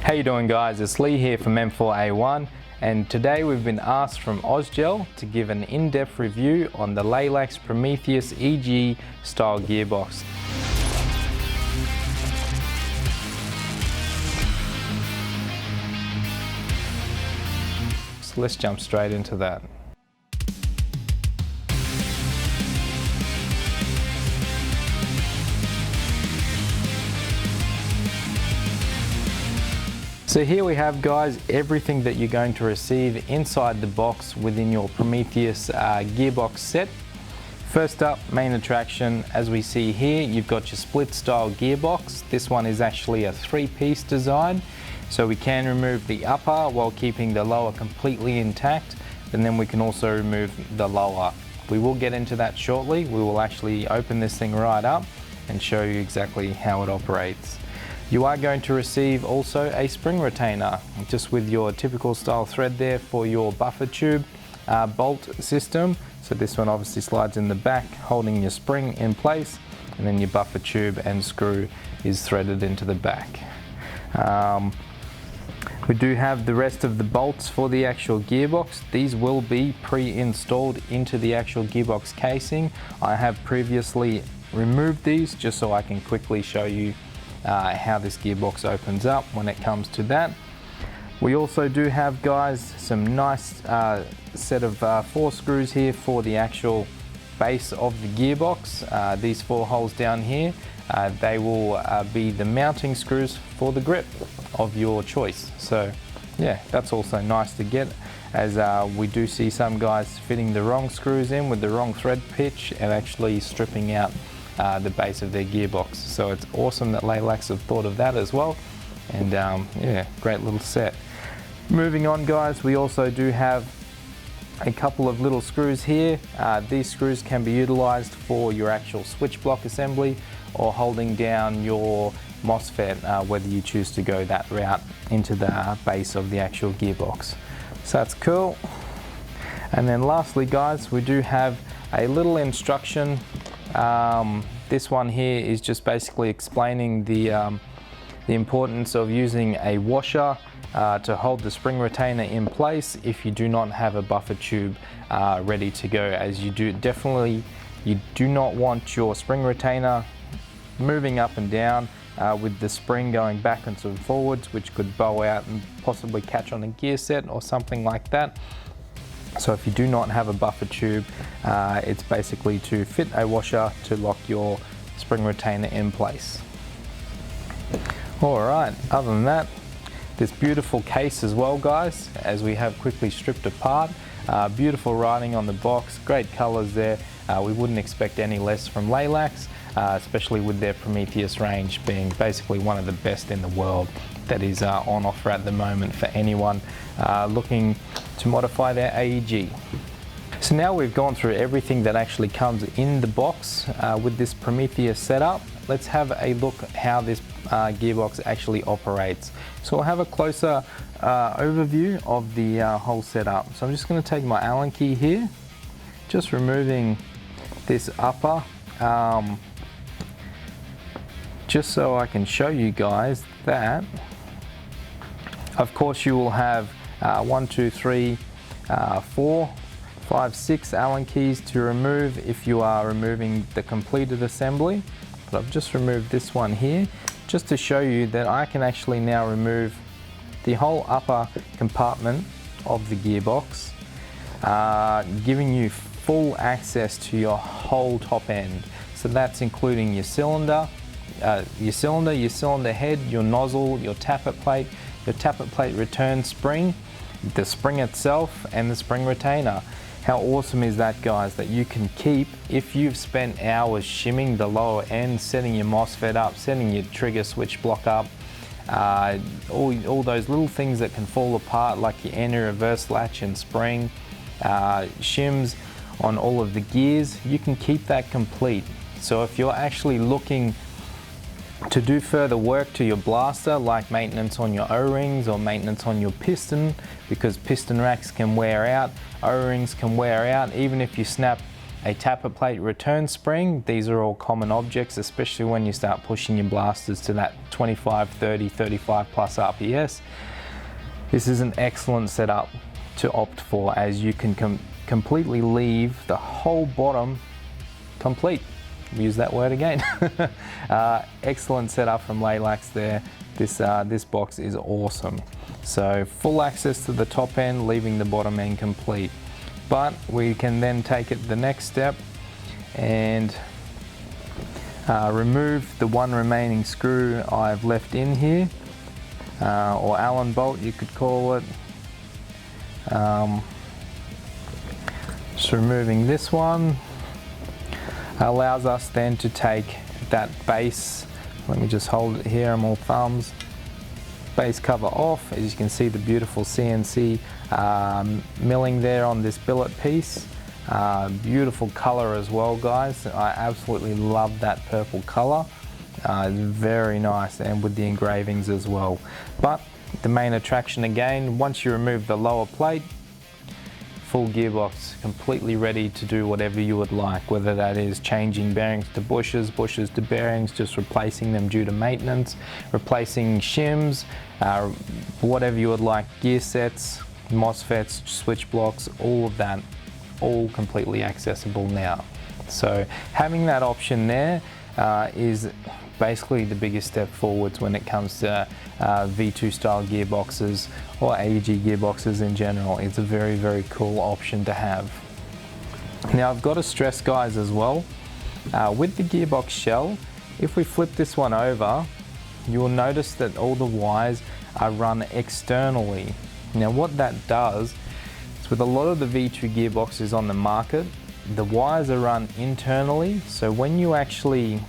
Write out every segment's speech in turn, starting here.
How you doing, guys? It's Lee here from M4A1, and today we've been asked from Ausgel to give an in-depth review on the Laylax Prometheus EG style gearbox. So let's jump straight into that. So here we have, guys, everything that you're going to receive inside the box within your Prometheus gearbox set. First up, main attraction, as we see here, you've got your split style gearbox. This one is actually a 3-piece design, so we can remove the upper while keeping the lower completely intact, and then we can also remove the lower. We will get into that shortly. We will actually open this thing right up and show you exactly how it operates. You are going to receive also a spring retainer, just with your typical style thread there for your buffer tube bolt system. So this one obviously slides in the back, holding your spring in place, and then your buffer tube and screw is threaded into the back. We do have the rest of the bolts for the actual gearbox. These will be pre-installed into the actual gearbox casing. I have previously removed these just so I can quickly show you how this gearbox opens up when it comes to that. We also do have, guys, some nice set of 4 screws here for the actual base of the gearbox. These 4 holes down here, they will be the mounting screws for the grip of your choice. So yeah, that's also nice to get, as we do see some guys fitting the wrong screws in with the wrong thread pitch and actually stripping out the base of their gearbox. So it's awesome that Laylax have thought of that as well, and yeah, great little set. Moving on, guys, we also do have a couple of little screws here. These screws can be utilized for your actual switch block assembly or holding down your MOSFET, whether you choose to go that route into the base of the actual gearbox. So that's cool. And then lastly, guys, we do have a little instruction. This one here is just basically explaining the importance of using a washer to hold the spring retainer in place if you do not have a buffer tube ready to go, as you do not want your spring retainer moving up and down with the spring going backwards and forwards, which could bow out and possibly catch on a gear set or something like that. So if you do not have a buffer tube, it's basically to fit a washer to lock your spring retainer in place. Alright, other than that, this beautiful case as well, guys, as we have quickly stripped apart. Beautiful writing on the box, great colours there. We wouldn't expect any less from Laylax, especially with their Prometheus range being basically one of the best in the world that is on offer at the moment for anyone looking to modify their AEG. So now we've gone through everything that actually comes in the box with this Prometheus setup. Let's have a look at how this gearbox actually operates. So we'll have a closer overview of the whole setup. So I'm just going to take my Allen key here, just removing this upper, just so I can show you guys that, of course, you will have 1, 2, 3, 4, 5, 6 Allen keys to remove if you are removing the completed assembly. But I've just removed this one here just to show you that I can actually now remove the whole upper compartment of the gearbox, giving you full access to your whole top end. So that's including your cylinder head, your nozzle, your tappet plate return spring, the spring itself, and the spring retainer. How awesome is that, guys, that you can keep, if you've spent hours shimming the lower end, setting your MOSFET up, setting your trigger switch block up, all those little things that can fall apart, like your anti-reverse latch and spring, shims on all of the gears, you can keep that complete. So if you're actually looking to do further work to your blaster, like maintenance on your O-rings or maintenance on your piston, because piston racks can wear out, O-rings can wear out, even if you snap a tapper plate return spring. These are all common objects, especially when you start pushing your blasters to that 25, 30, 35 plus RPS. This is an excellent setup to opt for, as you can completely leave the whole bottom complete. Use that word again. Excellent setup from Laylax there. This box is awesome. So full access to the top end, leaving the bottom end complete. But we can then take it the next step and remove the one remaining screw I've left in here, or Allen bolt you could call it. Just removing this one allows us then to take that base, let me just hold it here, I'm all thumbs, base cover off. As you can see, the beautiful CNC milling there on this billet piece. Beautiful color as well, guys. I absolutely love that purple color. Very nice, and with the engravings as well. But the main attraction again, once you remove the lower plate, full gearbox, completely ready to do whatever you would like, whether that is changing bearings to bushes, bushes to bearings, just replacing them due to maintenance, replacing shims, whatever you would like, gear sets, MOSFETs, switch blocks, all of that, all completely accessible now. So having that option there is basically the biggest step forwards when it comes to V2 style gearboxes or AEG gearboxes in general. It's a very, very cool option to have. Now I've got to stress, guys, as well, with the gearbox shell, if we flip this one over, you will notice that all the wires are run externally. Now what that does is, with a lot of the V2 gearboxes on the market, the wires are run internally, so when you actually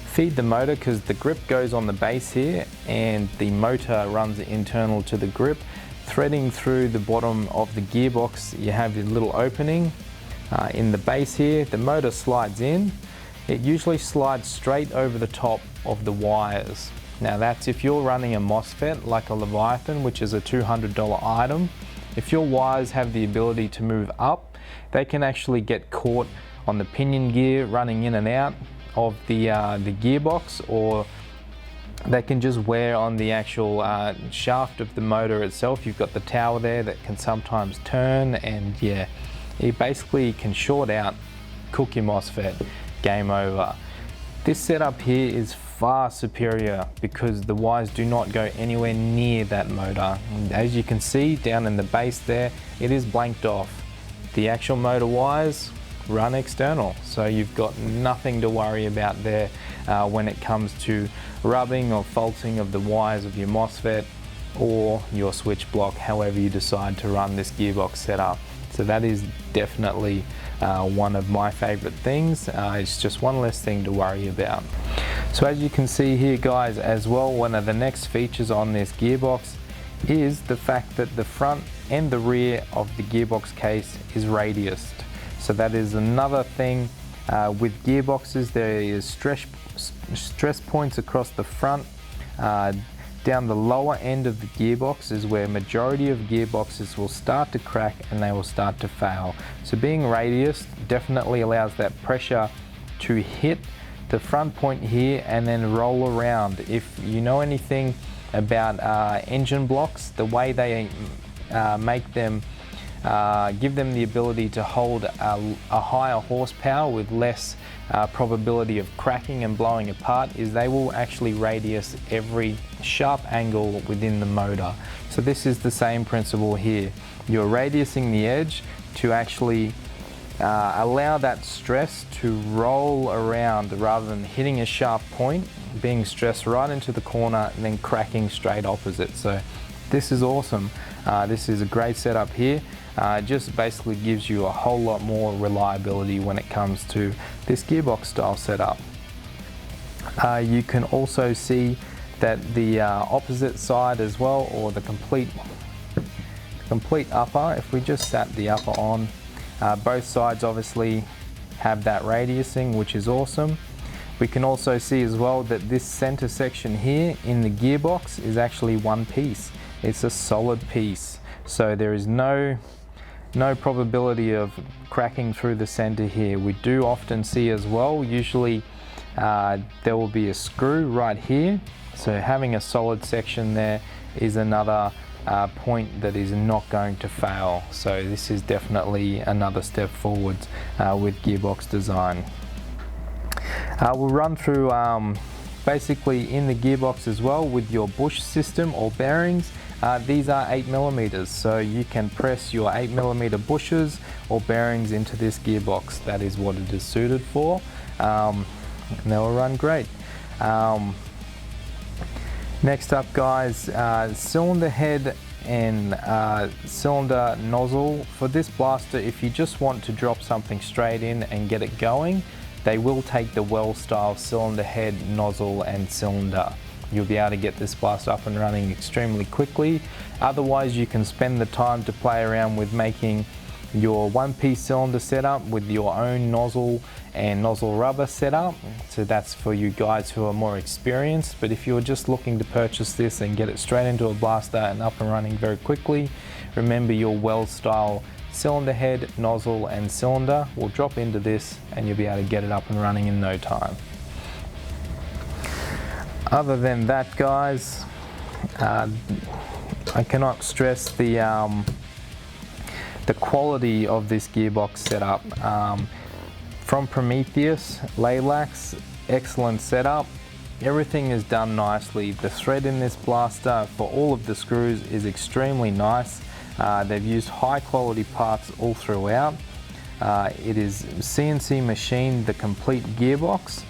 feed the motor, because the grip goes on the base here and the motor runs internal to the grip, threading through the bottom of the gearbox, you have a little opening in the base here. The motor slides in. It usually slides straight over the top of the wires. Now that's if you're running a MOSFET like a Leviathan, which is a $200 item. If your wires have the ability to move up, they can actually get caught on the pinion gear running in and out of the gearbox, or they can just wear on the actual shaft of the motor itself. You've got the tower there that can sometimes turn, and yeah, it basically can short out, cook your MOSFET, game over. This setup here is far superior because the wires do not go anywhere near that motor. And as you can see down in the base there, it is blanked off. The actual motor wires run external, so you've got nothing to worry about there when it comes to rubbing or faulting of the wires of your MOSFET or your switch block, however you decide to run this gearbox setup. So that is definitely one of my favorite things. It's just one less thing to worry about. So as you can see here, guys, as well, one of the next features on this gearbox is the fact that the front and the rear of the gearbox case is radiused. So that is another thing with gearboxes. There is stress points across the front. Down the lower end of the gearbox is where majority of gearboxes will start to crack and they will start to fail. So being radiused definitely allows that pressure to hit the front point here and then roll around. If you know anything about engine blocks, the way they make them, give them the ability to hold a higher horsepower with less probability of cracking and blowing apart, is they will actually radius every sharp angle within the motor. So this is the same principle here. You're radiusing the edge to actually allow that stress to roll around rather than hitting a sharp point, being stressed right into the corner and then cracking straight opposite. So this is awesome. This is a great setup here. Just basically gives you a whole lot more reliability when it comes to this gearbox style setup. You can also see that the opposite side as well, or the complete upper, if we just sat the upper on, both sides obviously have that radiusing, which is awesome. We can also see as well that this center section here in the gearbox is actually one piece. It's a solid piece, so there is no no probability of cracking through the center here. We do often see as well, usually there will be a screw right here, so having a solid section there is another point that is not going to fail. So this is definitely another step forwards with gearbox design. We'll run through basically in the gearbox as well with your bush system or bearings. These are 8mm, so you can press your 8mm bushes or bearings into this gearbox. That is what it is suited for, and they will run great. Next up, guys, cylinder head and cylinder nozzle. For this blaster, if you just want to drop something straight in and get it going, they will take the well style cylinder head, nozzle and cylinder. You'll be able to get this blaster up and running extremely quickly. Otherwise, you can spend the time to play around with making your one-piece cylinder setup with your own nozzle and nozzle rubber setup. So that's for you guys who are more experienced. But if you're just looking to purchase this and get it straight into a blaster and up and running very quickly, remember your well style cylinder head, nozzle and cylinder will drop into this and you'll be able to get it up and running in no time. Other than that, guys, I cannot stress the quality of this gearbox setup. From Prometheus, Laylax, excellent setup. Everything is done nicely. The thread in this blaster for all of the screws is extremely nice. They've used high quality parts all throughout. It is CNC machined, the complete gearbox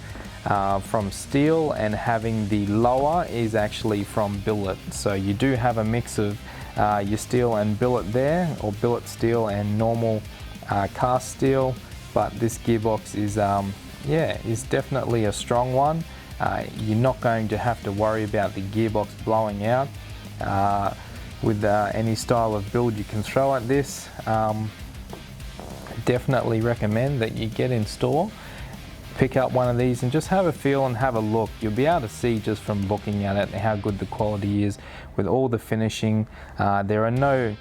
from steel, and having the lower is actually from billet. So you do have a mix of your steel and billet there, or billet steel and normal cast steel, but this gearbox is is definitely a strong one. You're not going to have to worry about the gearbox blowing out with any style of build you can throw at this. Definitely recommend that you get in store, pick up one of these and just have a feel and have a look. You'll be able to see just from looking at it how good the quality is with all the finishing. There are no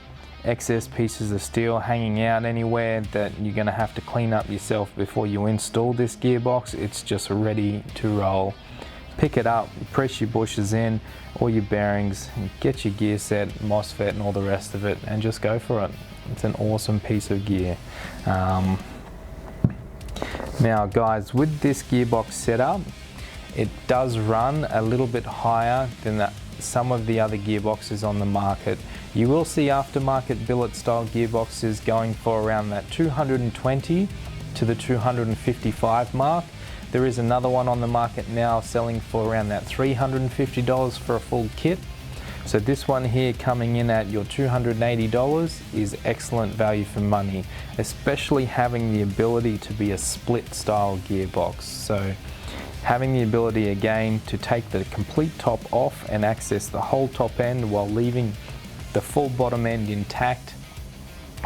excess pieces of steel hanging out anywhere that you're going to have to clean up yourself before you install this gearbox. It's just ready to roll. Pick it up, press your bushes in, all your bearings, get your gear set, MOSFET and all the rest of it, and just go for it. It's an awesome piece of gear. Now guys, with this gearbox setup, it does run a little bit higher than some of the other gearboxes on the market. You will see aftermarket billet style gearboxes going for around that 220 to the 255 mark. There is another one on the market now selling for around that $350 for a full kit. So this one here coming in at your $280 is excellent value for money, especially having the ability to be a split style gearbox. So having the ability again to take the complete top off and access the whole top end while leaving the full bottom end intact,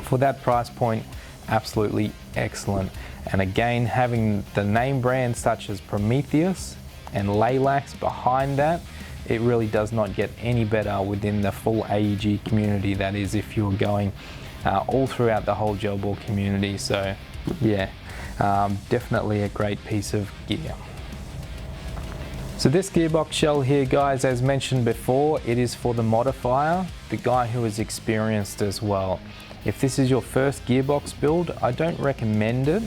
for that price point, absolutely excellent. And again, having the name brands such as Prometheus and Laylax behind that, it really does not get any better within the full AEG community. That is, if you're going all throughout the whole gel ball community. So yeah, definitely a great piece of gear. So this gearbox shell here, guys, as mentioned before, it is for the modifier, the guy who is experienced as well. If this is your first gearbox build, I don't recommend it,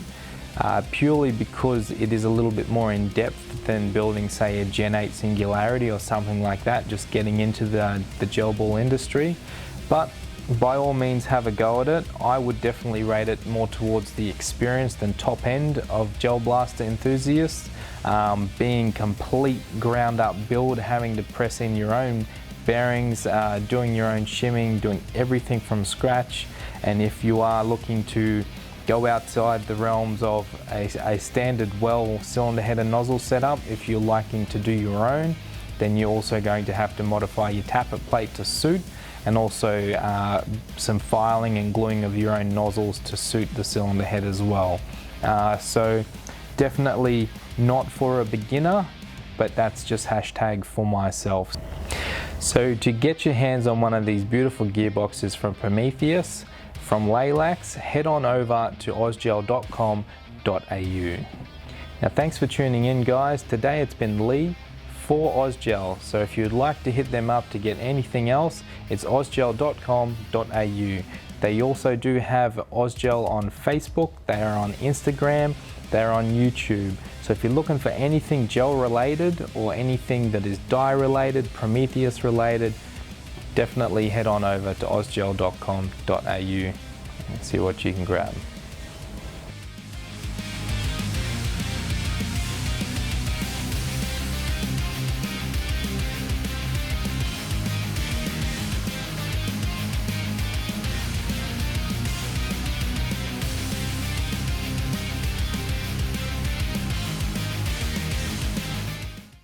purely because it is a little bit more in depth than building, say, a Gen 8 Singularity or something like that, just getting into the gel ball industry. But by all means, have a go at it. I would definitely rate it more towards the experienced and top end of gel blaster enthusiasts. Being complete ground up build, having to press in your own bearings, doing your own shimming, doing everything from scratch. And if you are looking to go outside the realms of a standard well cylinder head and nozzle setup, if you're liking to do your own, then you're also going to have to modify your tappet plate to suit, and also some filing and gluing of your own nozzles to suit the cylinder head as well. So definitely not for a beginner, but that's just hashtag for myself. So to get your hands on one of these beautiful gearboxes from Prometheus, from Laylax, head on over to ozgel.com.au. Now thanks for tuning in guys. Today it's been Lee for Ozgel. So if you'd like to hit them up to get anything else, it's ozgel.com.au. They also do have Ozgel on Facebook, they are on Instagram, they're on YouTube. So if you're looking for anything gel related or anything that is dye related, Prometheus related, definitely head on over to ozgel.com.au and see what you can grab.